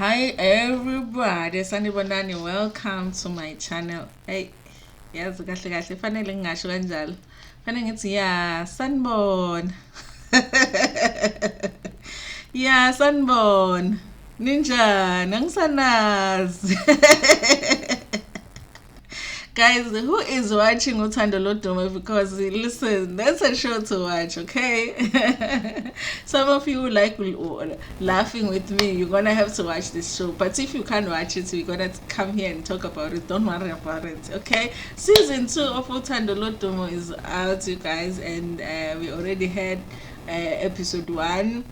Hi everybody, Sanbona, welcome to my channel. Hey, yazi kahle kahle fanele ngingasho kanjalo. Fanele ngithi ya Sanbona. Ya Sanbona. Ninjani? Angisanazi. Guys, who is watching Uthando Lodumo? Because listen, that's a show to watch, okay? Some of you like laughing with me. You're gonna have to watch this show. But if you can't watch it, we're gonna come here and talk about it. Don't worry about it, okay? Season 2 of Uthando Lodumo is out, you guys, and we already had episode 1.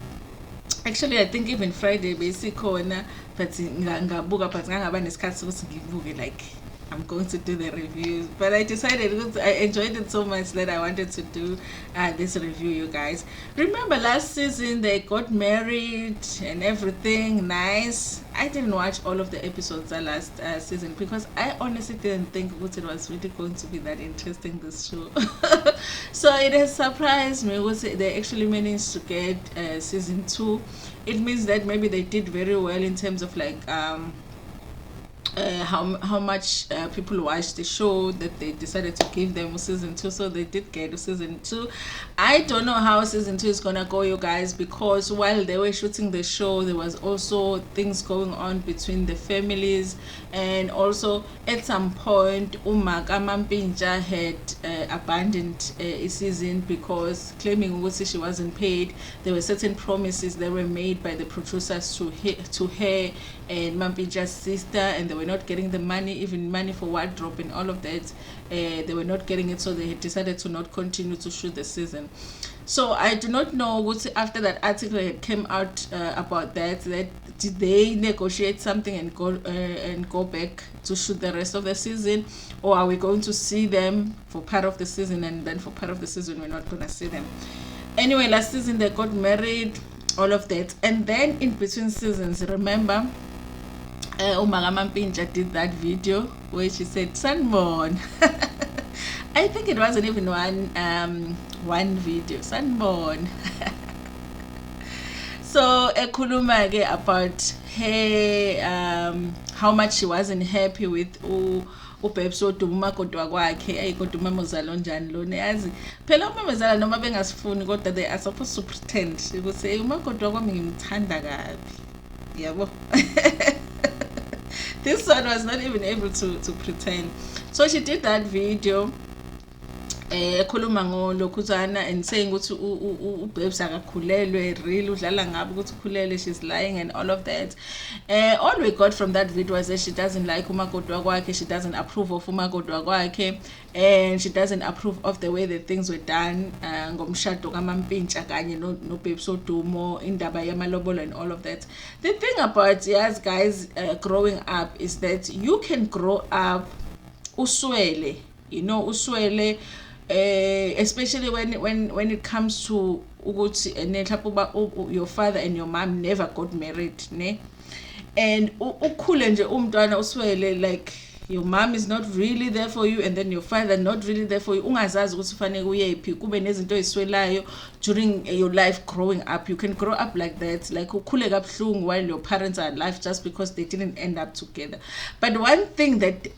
Actually, I think even Friday basic corner, but ngabuka but ngaba nesikhathi sokuthi ngibuke like I'm going to do the reviews, but I decided because I enjoyed it so much that I wanted to do this review, you guys. Remember last season they got married and everything nice. I didn't watch all of the episodes last season because I honestly didn't think it was really going to be that interesting, this show. So it has surprised me they actually managed to get season 2. It means that maybe they did very well in terms of like how much people watched the show that they decided to give them season 2, so they did get season 2. I don't know how season 2 is gonna go, you guys, because while they were shooting the show there was also things going on between the families, and also at some point Umaka Mampinja had abandoned a season because claiming she wasn't paid. There were certain promises that were made by the producers to her and Mampinja's sister, and they were not getting the money, even money for wardrobe and all of that. They were not getting it, so they had decided to not continue to shoot the season. So I do not know what after that article had came out about that did they negotiate something and go back to shoot the rest of the season, or are we going to see them for part of the season and then for part of the season we're not going to see them. Anyway, last season they got married, all of that, and then in between seasons, remember Umaka Mampinja did that video where she said Sanbona. I think it wasn't even one video, Sanbona. So ekhuluma ke about her how much she wasn't happy with ubebs Lodumo kodwa kwakhe ayikodwa umamozala onjani lona. Yazi phela umamozala noma bengasifuni kodwa they are supposed to pretend ukuthi umakodwa kwami ngimthanda kabi, yabo. This one was not even able to pretend. So she did that video ekhuluma ngolokhuzana and saying ukuthi ubebs akakhulelwe, really udlala ngabe ukuthi ukhulelwe, she's lying and all of that. All we got from that video was that she doesn't like umakodwa kwakhe, she doesn't approve of umakodwa kwakhe, and she doesn't approve of the way that things were done ngomshado kaMampintsha kanye nobebs Lodumo, indaba yamalobolo and all of that. The thing about yes guys, growing up is that you can grow up uswele, you know, uswele, especially when it comes to ukuthi your father and your mom never got married, ne, and ukhule nje umntwana uswele, like your mom is not really there for you and then your father not really there for you, ungazazi ukuthi ufanele uyephi, kube nezinto eziswelayo during your life growing up. You can grow up like that, like ukhule kabuhlungu while your parents are alive just because they didn't end up together. But one thing that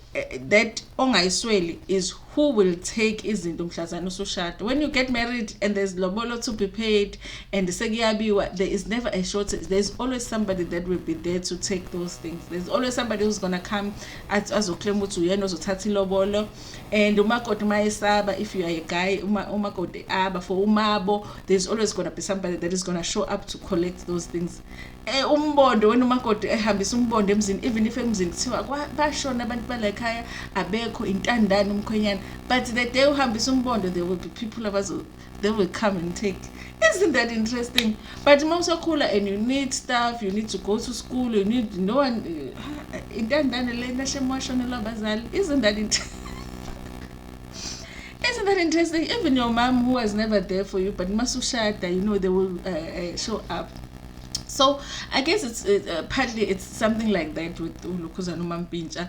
ongayisweli is who will take izinto mhlazana usushada. When you get married and there's lobolo to be paid and sekuyabiwa, there is never a shortage. There's always somebody that will be there to take those things. There's always somebody who's gonna come azoclaim ukuthi uyena ozothatha ilobolo, and umakoti mayesaba, if you are a guy umakoti aba for umabo, there's always gonna be somebody that is gonna show up to collect those things. Umbondo when umakoti ehambisa umbondo emzini, even if emzini kuthiwa bashona abantu balakhaya abekho intandane umkhwenyana, but the day uhambisa umbondo there will be people they will come and take. Isn't that interesting? But mawusakhula and you need stuff, you need to go to school, you need no one intandane lena shemwashonela bazali. Isn't that interesting? Isn't that interesting? Even your mom who was never there for you, but masushada, you know, they will show up. So I guess it's partly it's something like that with Ulukuza no Mampintsha.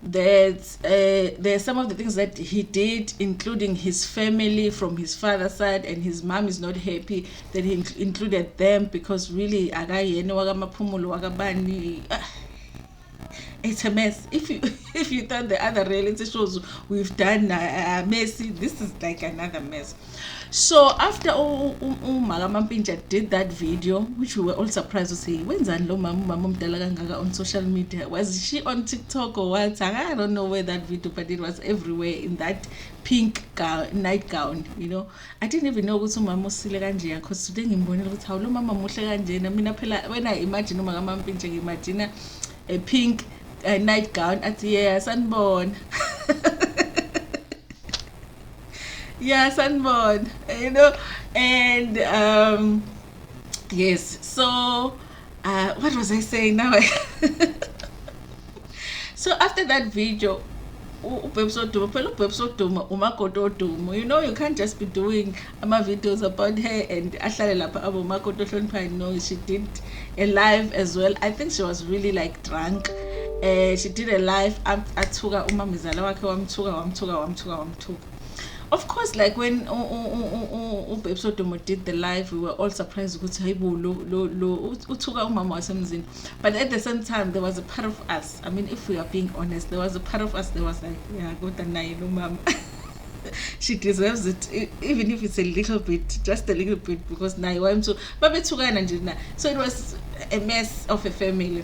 that there are some of the things that he did, including his family from his father's side, and his mom is not happy that he included them, because really akayena wakamaphumulo wakabani. It's a mess. If you if you thought the other reality shows we've done messy, this is like another mess. So after Magamampinja did that video, which we were all surprised to see, when's Mama on social media? Was she on TikTok or what? I don't know where that video, but it was everywhere in that pink nightgown, you know. I didn't even know ukuthi umama usile kanje, because today ngimbonile ukuthi hawu lo mama muhle kanjena. Mina phela when I imagine uMagamampinja ngimagine a pink nightgown at yeah, Sanbona. Yeah, Sanbona, you know. And yes, so what was I saying now? So after that video, you know, you can't just be doing videos about her and no, she did a live as well. I think she was really like drunk. She did a live. Of course, like when Lodumo did the live, we were all surprised. But at the same time, there was a part of us, I mean, if we are being honest, there was a part of us that was like, yeah, go to mom. She deserves it, even if it's a little bit, just a little bit, because now I'm so. So it was a mess of a family.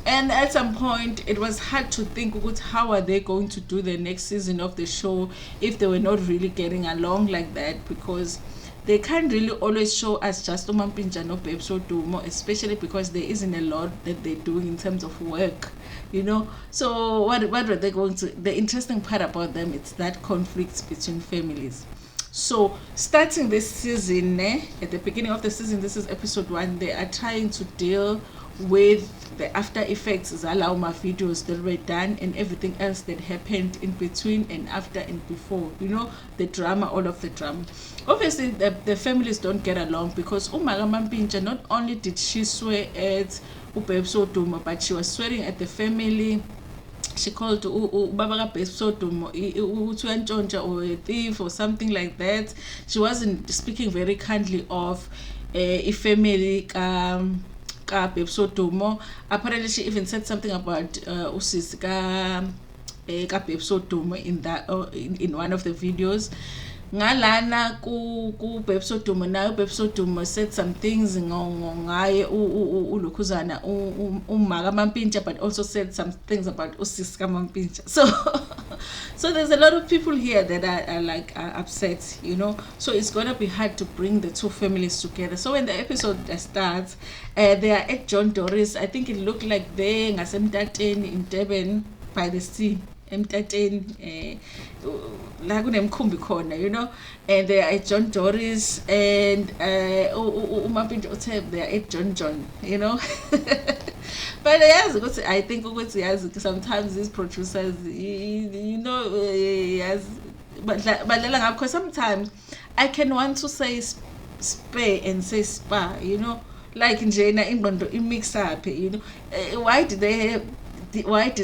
And at some point, it was hard to think about how are they going to do the next season of the show if they were not really getting along like that, because they can't really always show us just Umampinja no Lodumo, especially because there isn't a lot that they're doing in terms of work, you know. So what were they going to? The interesting part about them, it's that conflict between families. So starting this season, at the beginning of the season, this is episode 1, they are trying to deal with the after effects Zalauma videos that were done and everything else that happened in between and after and before, you know, the drama, all of the drama. Obviously the families don't get along, because Magamampinja, not only did she swear at Lodumo, but she was swearing at the family. She called Baba Lodumo or a thief or something like that. She wasn't speaking very kindly of a family Lodumo. Apparently she even said something about usis Lodumo in that in one of the videos. Ngalana ku Lodumo, now Lodumo said some things ngaye uLukhuzana Magamampinja, but also said some things about usis Mampinja. So there's a lot of people here that are upset, you know. So it's gonna be hard to bring the two families together. So when the episode starts, they are at John Doris. I think it looked like they ngasemtateni in Durban by the sea. Emtateni la kunemkhumbi khona, you know, and they are at John Doris, and Umampinja uthe they are at John, you know. But I think sometimes these producers, you know, yes, but because sometimes I can want to say spare and say spa, you know, like in Jana in mix up, you know. Why did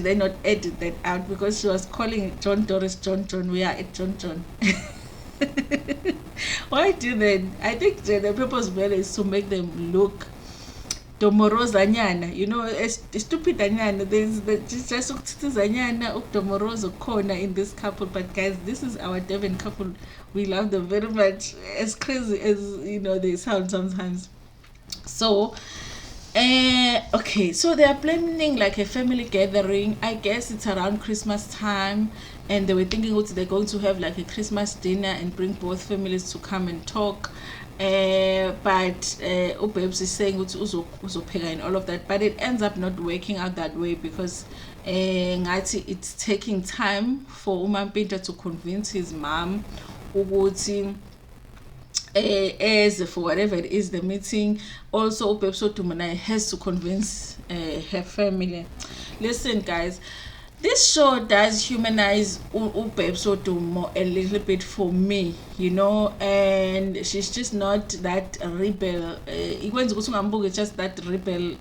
they not edit that out? Because she was calling it John Doris, John, we are at John. Why do they? I think the purpose is to make them look Domoroza nyana, you know, a stupid anyana. There's just Zanyana of Domoroza corner in this couple. But guys, this is our Devon couple. We love them very much, as crazy as, you know, they sound sometimes. So okay, so they are planning like a family gathering. I guess it's around Christmas time, and they were thinking they're going to have like a Christmas dinner and bring both families to come and talk. But Babes is saying uzopheka and all of that, but it ends up not working out that way, because it's taking time for Umampinja to convince his mom ukuthi as for whatever it is the meeting. Also Lodumo has to convince her family. Listen guys, this show does humanize Lodumo a little bit for me, you know, and she's just not that rebel. Just that rebel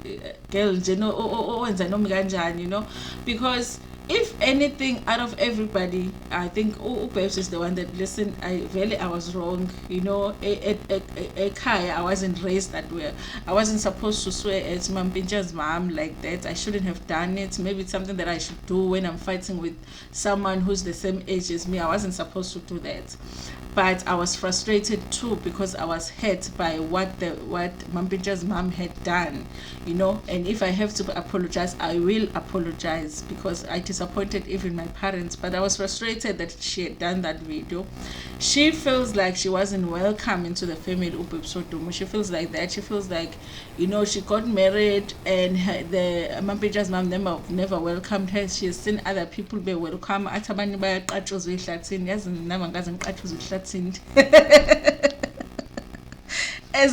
girl, you know, you know, because if anything, out of everybody, I think Babes is the one that, listen, I was wrong. You know, I wasn't raised that way. I wasn't supposed to swear at Mampinja's mom like that. I shouldn't have done it. Maybe it's something that I should do when I'm fighting with someone who's the same age as me. I wasn't supposed to do that. But I was frustrated too, because I was hurt by what Mampinja's mom had done, you know. And if I have to apologize, I will apologize, because I disappointed even my parents. But I was frustrated that she had done that video. She feels like she wasn't welcome into the family Lodumo. She feels like that. She feels like, you know, she got married and the Mampinja's mom never welcomed her. She has seen other people be welcome. As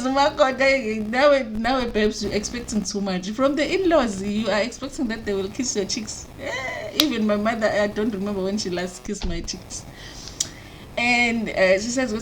now, Babes, you're expecting too much from the in-laws. You are expecting that they will kiss your cheeks. Even my mother, I don't remember when she last kissed my cheeks. And she says,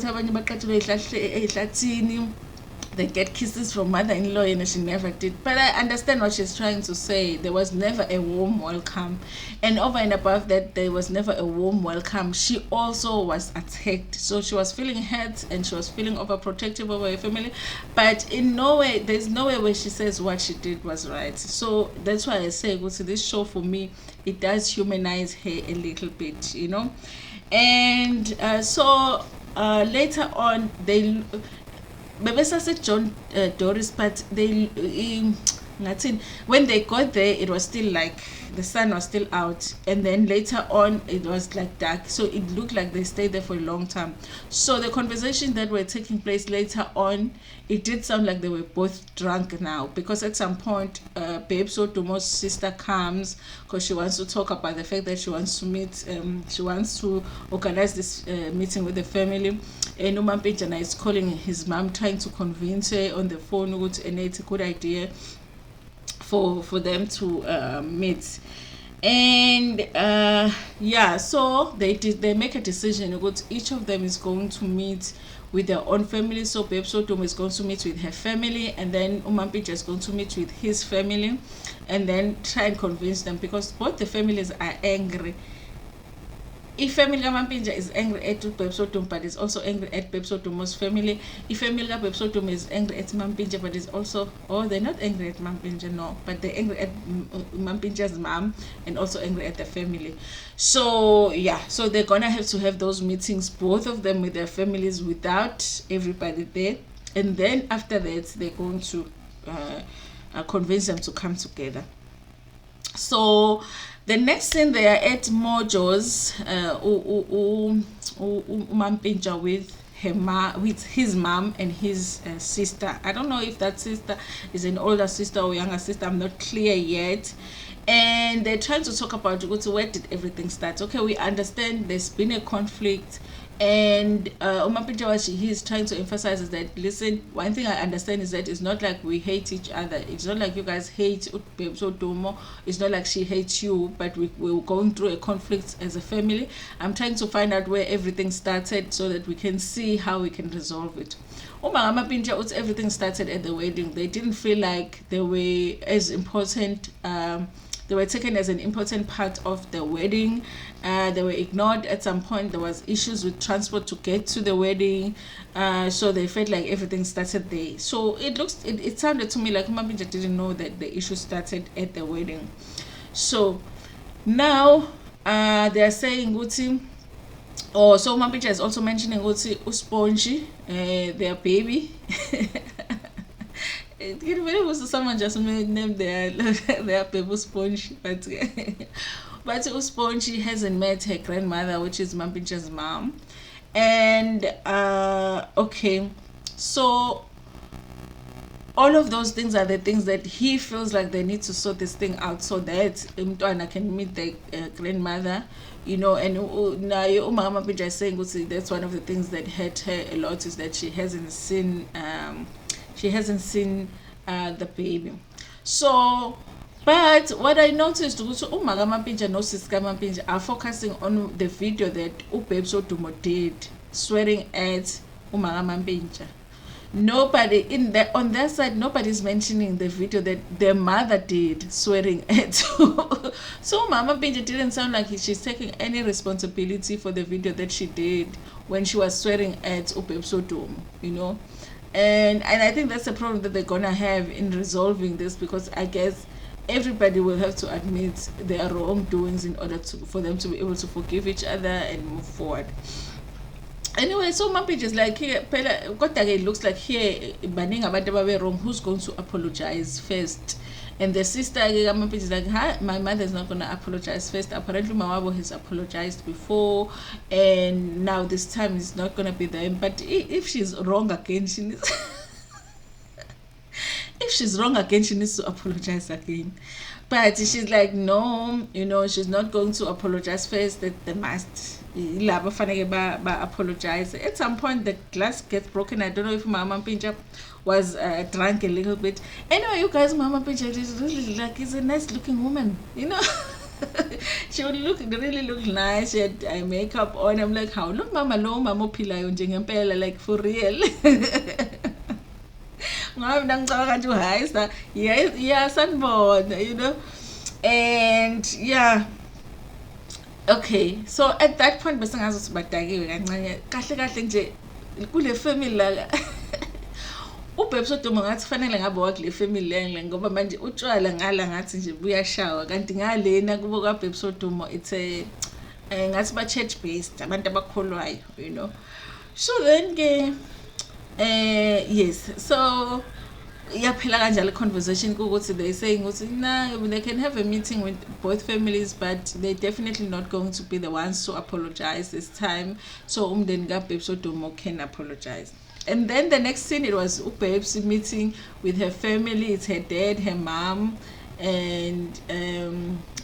they get kisses from mother-in-law, and she never did. But I understand what she's trying to say. There was never a warm welcome, and over and above that, there was never a warm welcome. She also was attacked, so she was feeling hurt and she was feeling overprotective over her family. But in no way, there's no way where she says what she did was right. So that's why I say, go to this show, for me, it does humanize her a little bit, you know. And so later on, they said John Doris, but they when they got there, it was still like the sun was still out, and then later on it was like dark, so it looked like they stayed there for a long time. So the conversation that were taking place later on, it did sound like they were both drunk now, because at some point Babes Lodumo's sister comes, because she wants to talk about the fact that she wants to meet, she wants to organize this meeting with the family. And Mampinja is calling his mom, trying to convince her on the phone, and it's a good idea for them to meet. And yeah, so they make a decision. Each of them is going to meet with their own family. So Babes Lodumo is going to meet with her family, and then Mampinja is going to meet with his family, and then try and convince them, because both the families are angry. If family Mampinja is angry at Babes Lodumo, but is also angry at Babes Lodumo's family. If family Babes Lodumo is angry at Mampinja, but is also, they're not angry at Mampinja, no, but they're angry at Mampinja's mom, and also angry at the family. So yeah, so they're gonna have to have those meetings, both of them with their families, without everybody there. And then after that, they're going to convince them to come together. So the next thing, they are at Mojo's Mampinja with his mom and his sister. I don't know if that sister is an older sister or younger sister. I'm not clear yet. And they're trying to talk about where did everything start. Okay, we understand there's been a conflict, and Mampinja, he's trying to emphasize is that, listen, one thing I understand is that it's not like we hate each other. It's not like you guys hate Babes Lodumo. It's not like she hates you, but we're going through a conflict as a family. I'm trying to find out where everything started so that we can see how we can resolve it. Mampinja, everything started at the wedding. They didn't feel like they were as important. They were taken as an important part of the wedding. They were ignored at some point. There was issues with transport to get to the wedding. So they felt like everything started there. So it sounded to me like Mampinja didn't know that the issue started at the wedding. So now they are saying Guti. So Mampinja is also mentioning Guti Usponji, their baby. It was someone just named their baby Sponge, but Sponge hasn't met her grandmother, which is Mampinja's mom. And okay, so all of those things are the things that he feels like they need to sort this thing out, so that Mtwana can meet the grandmother, you know. And now Mampinja is saying that's one of the things that hurt her a lot, is that she hasn't seen the baby. So, but what I noticed was Mampinja no Sister Mampinja are focusing on the video that Babes Lodumo did swearing at Mampinja. nobody in the on their side, nobody's mentioning the video that their mother did swearing at. So Mama Pinja didn't sound like she's taking any responsibility for the video that she did when she was swearing at Lodumo, you know. And I think that's the problem that they're gonna have in resolving this, because I guess everybody will have to admit their wrongdoings in order for them to be able to forgive each other and move forward. Anyway, so Mampage is like, here, it looks like here, banning about the wrong, who's going to apologize first? And the sister, Mampage is like, my mother is not going to apologize first. Apparently, Mawabo has apologized before, and now this time it's not going to be them. But if she's wrong again, she needs. If she's wrong again, she needs to apologize again. But she's like, no, you know, she's not going to apologize first. That they must apologize. At some point, the glass gets broken. I don't know if Mama Pinja was drunk a little bit. Anyway, you guys, Mama Pinja is really like, is a nice looking woman, you know. She would really look nice. She had makeup on. I'm like, how look, Mama, lo, Mama Pila, like for real. Yeah, Sanbona, you know. And yeah, okay, so at that point bese ngazothi badakiwe kancane kahle kahle nje kule family la ubhebs Lodumo ngathi fanele ngabe wakule family le ngoba manje utshwala ngala ngathi nje buyashawa, kanti ngalena kubo kaBhebs Lodumo it's a ngathi ba church based, abantu abakholwayo, you know. So then ke yes, so iyaphela kanjalo conversation ukuthi they saying ukuthi nah, they can have a meeting with both families, but they're definitely not going to be the ones to apologize this time. So umndeni kaBhebs Lodumo can apologize. And then the next scene, it was Ubeb's meeting with her family. It's her dad, her mom, and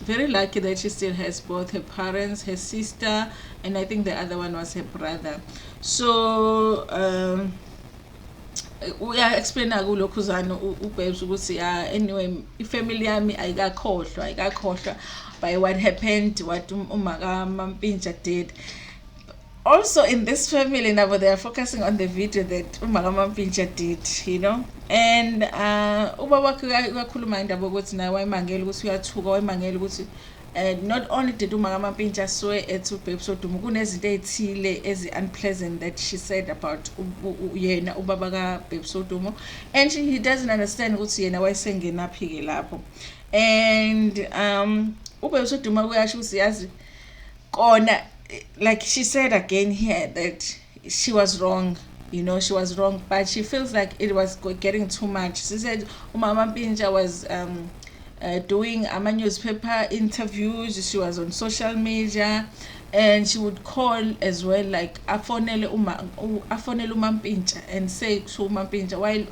very lucky that she still has both her parents, her sister, and I think the other one was her brother. So uya-explain kulokhuzana uBhebs ukuthi anyway ifamily yami ayikakhohlwa by what happened, what umaka Mampinja did. Also in this family now they are focusing on the video that umaka Mampinja did, you know. And ubaba wakhe uyakhuluma indaba ukuthi naye wayimangela ukuthi uyathuka, wayimangela ukuthi not only did umaka Mampinja swear at uBhebs Lodumo, kunezinto ezithile ezi-unpleasant that she said about yena ubaba kaBhebs Lodumo, and he doesn't understand ukuthi yena wayesengenaphi ke lapho. And uBhebs Lodumo kuyasho ukuthi yazi kona, like she said again here, that she was wrong, you know, she was wrong, but she feels like it was getting too much. She said umama Mampinja was doing newspaper interviews, she was on social media, and she would call as well, like afonele uMampinja and say to uMampinja while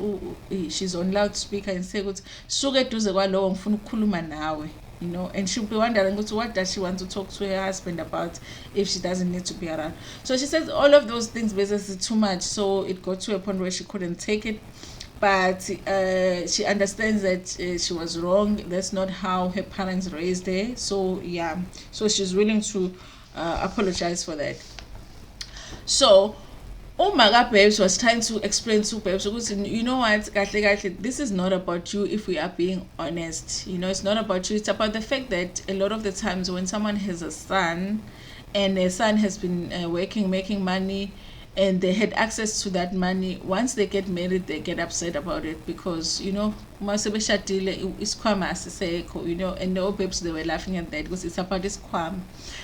she's on loudspeaker and say ukuthi suke eduze kwalowo ngifuna ukukhuluma nawe, you know. And she'll be wondering what does she want to talk to her husband about if she doesn't need to be around. So she says all of those things basically too much, so it got to a point where she couldn't take it. But she understands that she was wrong. That's not how her parents raised her. So yeah, so she's willing to apologize for that. So Umaga Babes was trying to explain to Babes, you know what, this is not about you if we are being honest. You know, it's not about you. It's about the fact that a lot of the times when someone has a son and a son has been working, making money, and they had access to that money, once they get married they get upset about it because, you know, you know, and the Babes, they were laughing at that because it's about this kwam.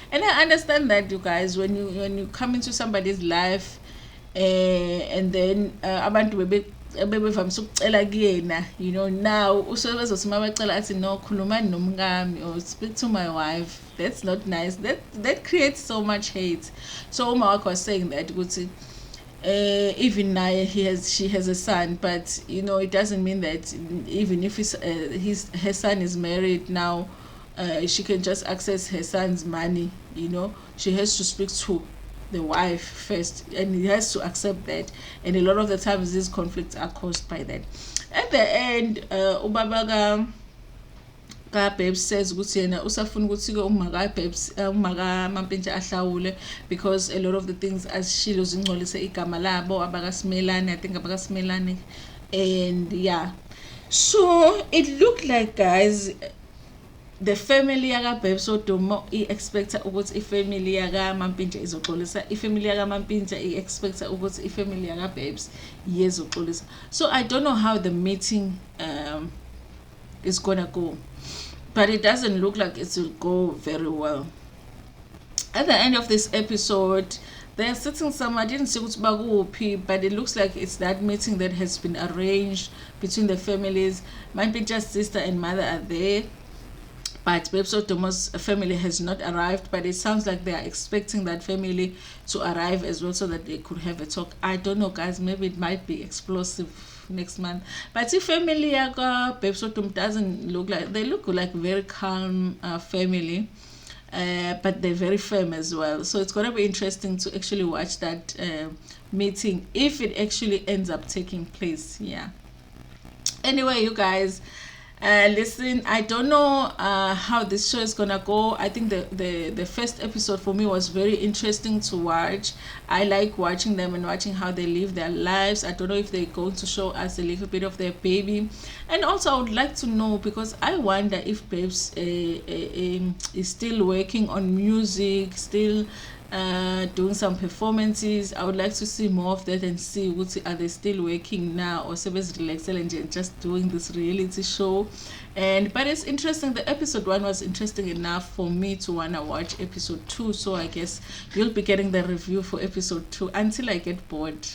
And I understand that, you guys, when you come into somebody's life and then abantu bebevamisa ukucela kuyena, you know, now usebezothi mabacela athi no, khulumani nomngami or speak to my wife. That's not nice. That creates so much hate. So Uma was saying that even now she has a son, but you know, it doesn't mean that even if her son is married now, she can just access her son's money. You know, she has to speak to the wife first, and he has to accept that. And a lot of the times these conflicts are caused by that. At the end, ka-Babes says ukuthi yena usafuna ukuthi-ke umaka-Babes umaka-Mampintsha ahlawule because a lot of the things azishilo zingcolise igama labo abakaSimelane, I think abakaSimelane, and yeah. So it looked like, guys, the family yaka-Babes Lodumo i-expecta ukuthi ifamily yaka-Mampintsha izoxolisa, ifamily yaka-Mampintsha i-expecta ukuthi ifamily yaka-Babes yezoxolisa. So I don't know how the meeting is gonna go, but it doesn't look like it will go very well. At the end of this episode, they're sitting somewhere, I didn't see what's baguphi, but it looks like it's that meeting that has been arranged between the families. Mampintsha's sister and mother are there, but Babes Lodumo's family has not arrived, but it sounds like they are expecting that family to arrive as well so that they could have a talk. I don't know, guys, maybe it might be explosive next month. But the family yaga Babes Lodumo doesn't look like, they look like very calm family, but they're very firm as well. So it's gonna be interesting to actually watch that meeting if it actually ends up taking place. Yeah. Anyway, you guys, listen, I don't know how this show is gonna go. I think the first episode for me was very interesting to watch. I like watching them and watching how they live their lives. I don't know if they're going to show us a little bit of their baby, and also I would like to know, because I wonder if Babes is still working on music, still doing some performances. I would like to see more of that and see what are they still working now, or service relaxed and just doing this reality show. And but it's interesting, the episode 1 was interesting enough for me to want to watch episode 2, so I guess you'll be getting the review for episode 2 until I get bored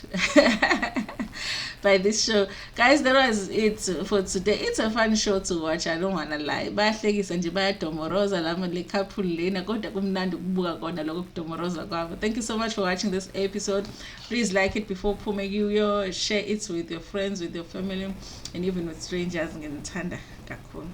by this show. Guys, that was it for today. It's a fun show to watch, I don't wanna lie. Bayahlekisa nje, bayadomoroza lama le couple lena, kodwa kumnandi ukubuka kona lokho kudomoroza kwabo. Thank you so much for watching this episode. Please like it before uphume kuyo, share it with your friends, with your family, and even with strangers. Ngithanda kakhulu.